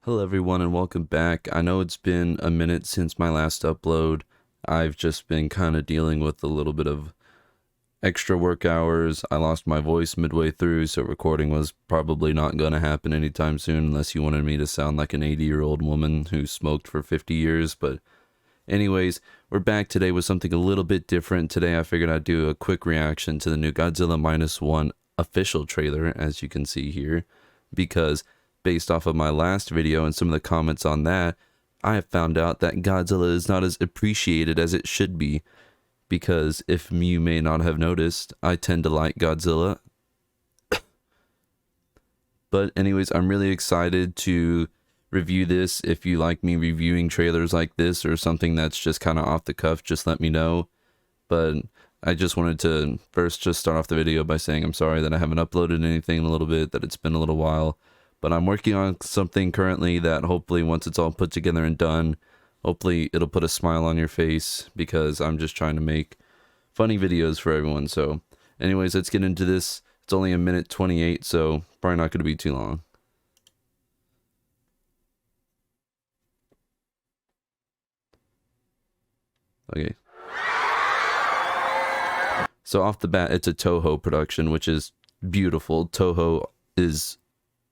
Hello everyone and welcome back. I know it's been a minute since my last upload. I've just been kind of dealing with a little bit of extra work hours. I lost my voice midway through, so recording was probably not going to happen anytime soon unless you wanted me to sound like an 80-year-old woman who smoked for 50 years. But anyways, we're back today with something a little bit different. Today I figured I'd do a quick reaction to the new Godzilla Minus One official trailer, as you can see here, because based off of my last video and some of the comments on that, I have found out that Godzilla is not as appreciated as it should be. Because if you may not have noticed, I tend to like Godzilla. But anyways, I'm really excited to review this. If you like me reviewing trailers like this or something that's just kind of off the cuff, just let me know. But I just wanted to first just start off the video by saying I'm sorry that I haven't uploaded anything in a little bit, that it's been a little while. But I'm working on something currently that hopefully once it's all put together and done, hopefully it'll put a smile on your face, because I'm just trying to make funny videos for everyone. So anyways, let's get into this. It's only a minute 28, so probably not going to be too long. Okay. So off the bat, it's a Toho production, which is beautiful. Toho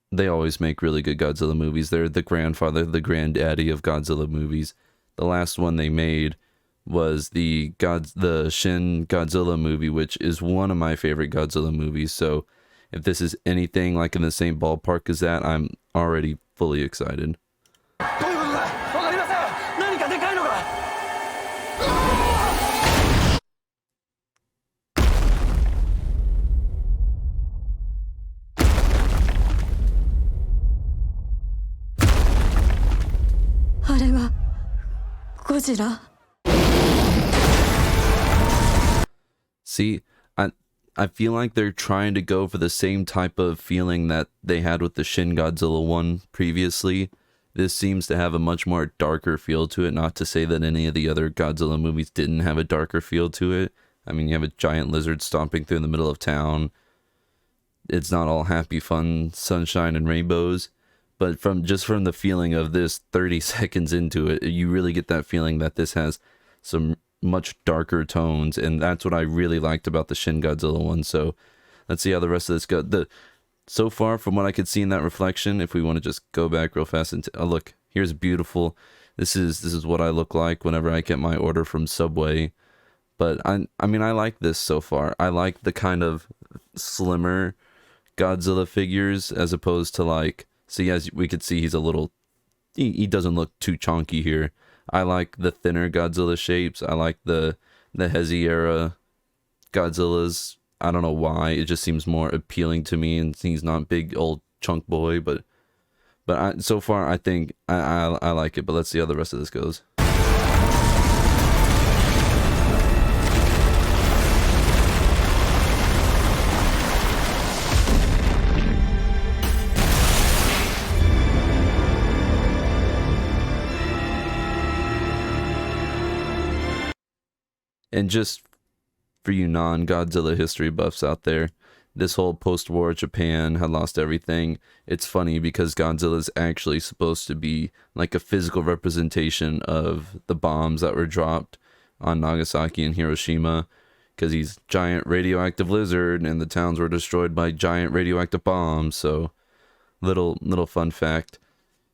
they always make really good Godzilla movies. They're the grandfather, the granddaddy of Godzilla movies. The last one they made was the Shin Godzilla movie, which is one of my favorite Godzilla movies. So if this is anything like in the same ballpark as that, I'm already fully excited. Godzilla. See, I feel like they're trying to go for the same type of feeling that they had with the Shin Godzilla one previously. This seems to have a much more darker feel to it, not to say that any of the other Godzilla movies didn't have a darker feel to it. I mean, you have a giant lizard stomping through the middle of town. It's not all happy, fun, sunshine, and rainbows. But from the feeling of this 30 seconds into it, you really get that feeling that this has some much darker tones, and that's what I really liked about the Shin Godzilla one. So let's see how the rest of this goes. So far, from what I could see in that reflection, if we want to just go back real fast and look, here's beautiful. This is what I look like whenever I get my order from Subway. But I mean I like this so far. I like the kind of slimmer Godzilla figures as opposed to like. See, as we could see, he's a little, he doesn't look too chonky here. I like the thinner Godzilla shapes. I like the Hezi era Godzillas. I don't know why. It just seems more appealing to me, and he's not big old chunk boy. But so far, I think I like it. But let's see how the rest of this goes. And just for you non-Godzilla history buffs out there, this whole post-war Japan had lost everything. It's funny because Godzilla is actually supposed to be like a physical representation of the bombs that were dropped on Nagasaki and Hiroshima, because he's giant radioactive lizard and the towns were destroyed by giant radioactive bombs. So little fun fact.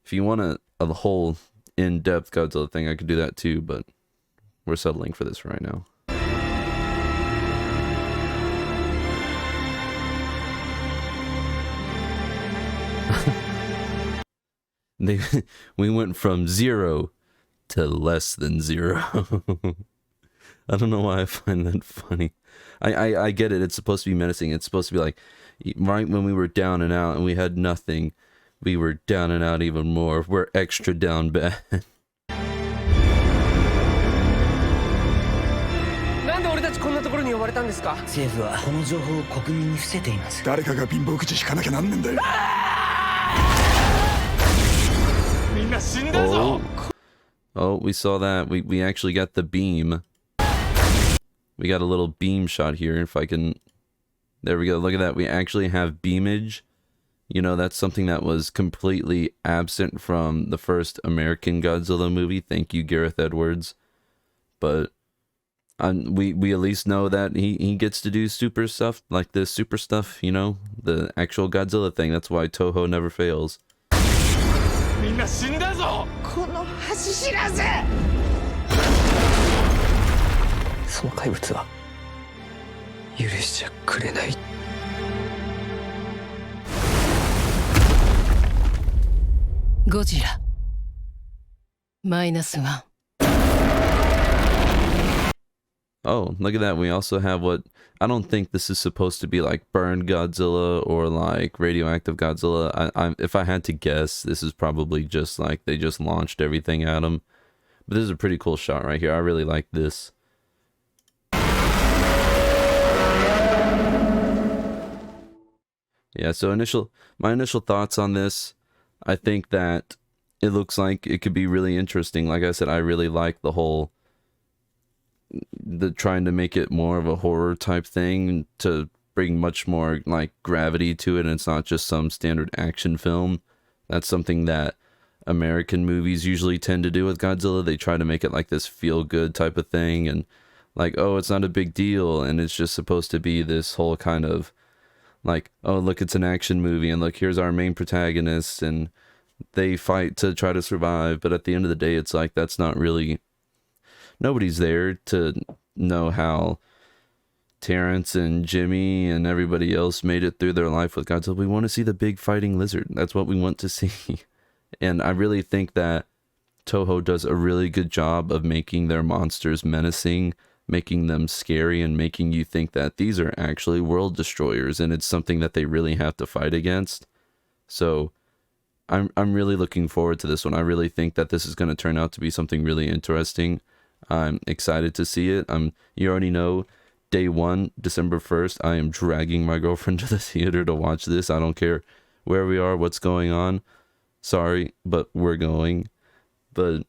If you want a whole in-depth Godzilla thing, I could do that too, but we're settling for this right now. We went from 0 to less than 0. I don't know why I find that funny. I get it. It's supposed to be menacing. It's supposed to be like right when we were down and out and we had nothing, we were down and out even more. We're extra down bad. Oh, we saw that. We actually got the beam. We got a little beam shot here. If I can, there we go. Look at that. We actually have beamage. You know, that's something that was completely absent from the first American Godzilla movie. Thank you, Gareth Edwards. But we at least know that he gets to do super stuff like this super stuff, you know, the actual Godzilla thing. That's why Toho never fails. みんな死んだぞこの恥知らずその怪物は許しちゃくれないゴジラマイナスワン Oh, look at that. We also have what I don't think this is supposed to be like burned Godzilla or like radioactive Godzilla. If I had to guess, this is probably just like they just launched everything at him. But this is a pretty cool shot right here. I really like this. Yeah, so my initial thoughts on this, I think that it looks like it could be really interesting. Like I said, I really like the trying to make it more of a horror type thing to bring much more like gravity to it, and it's not just some standard action film. That's something that American movies usually tend to do with Godzilla. They try to make it like this feel good type of thing, and like, oh, it's not a big deal, and it's just supposed to be this whole kind of like, oh, look, it's an action movie, and look, here's our main protagonist, and they fight to try to survive. But at the end of the day, it's like that's not really, nobody's there to know how Terrence and Jimmy and everybody else made it through their life with Godzilla. We want to see the big fighting lizard. That's what we want to see. And I really think that Toho does a really good job of making their monsters menacing, making them scary, and making you think that these are actually world destroyers and it's something that they really have to fight against. So I'm really looking forward to this one. I really think that this is going to turn out to be something really interesting. I'm excited to see it. You already know, day one, December 1st, I am dragging my girlfriend to the theater to watch this. I don't care where we are, what's going on. Sorry, but we're going. But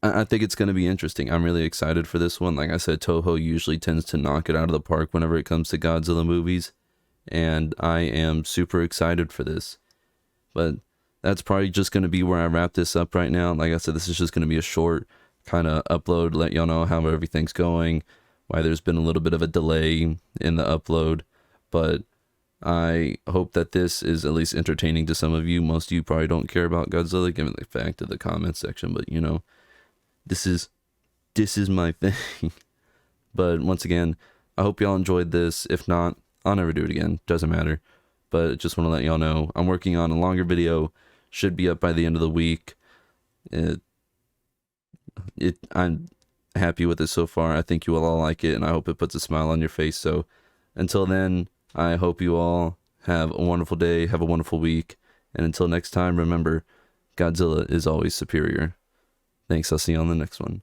I think it's going to be interesting. I'm really excited for this one. Like I said, Toho usually tends to knock it out of the park whenever it comes to Godzilla movies. And I am super excited for this. But that's probably just going to be where I wrap this up right now. Like I said, this is just going to be a short kind of upload, let y'all know how everything's going, why there's been a little bit of a delay in the upload. But I hope that this is at least entertaining to some of you. Most of you probably don't care about Godzilla, given the fact of the comment section, but you know, this is my thing. But once again, I hope y'all enjoyed this. If not, I'll never do it again. Doesn't matter. But just want to let y'all know I'm working on a longer video. Should be up by the end of the week. I'm happy with it so far. I think you will all like it, and I hope it puts a smile on your face. So until then, I hope you all have a wonderful day, have a wonderful week, and until next time, remember, Godzilla is always superior. Thanks, I'll see you on the next one.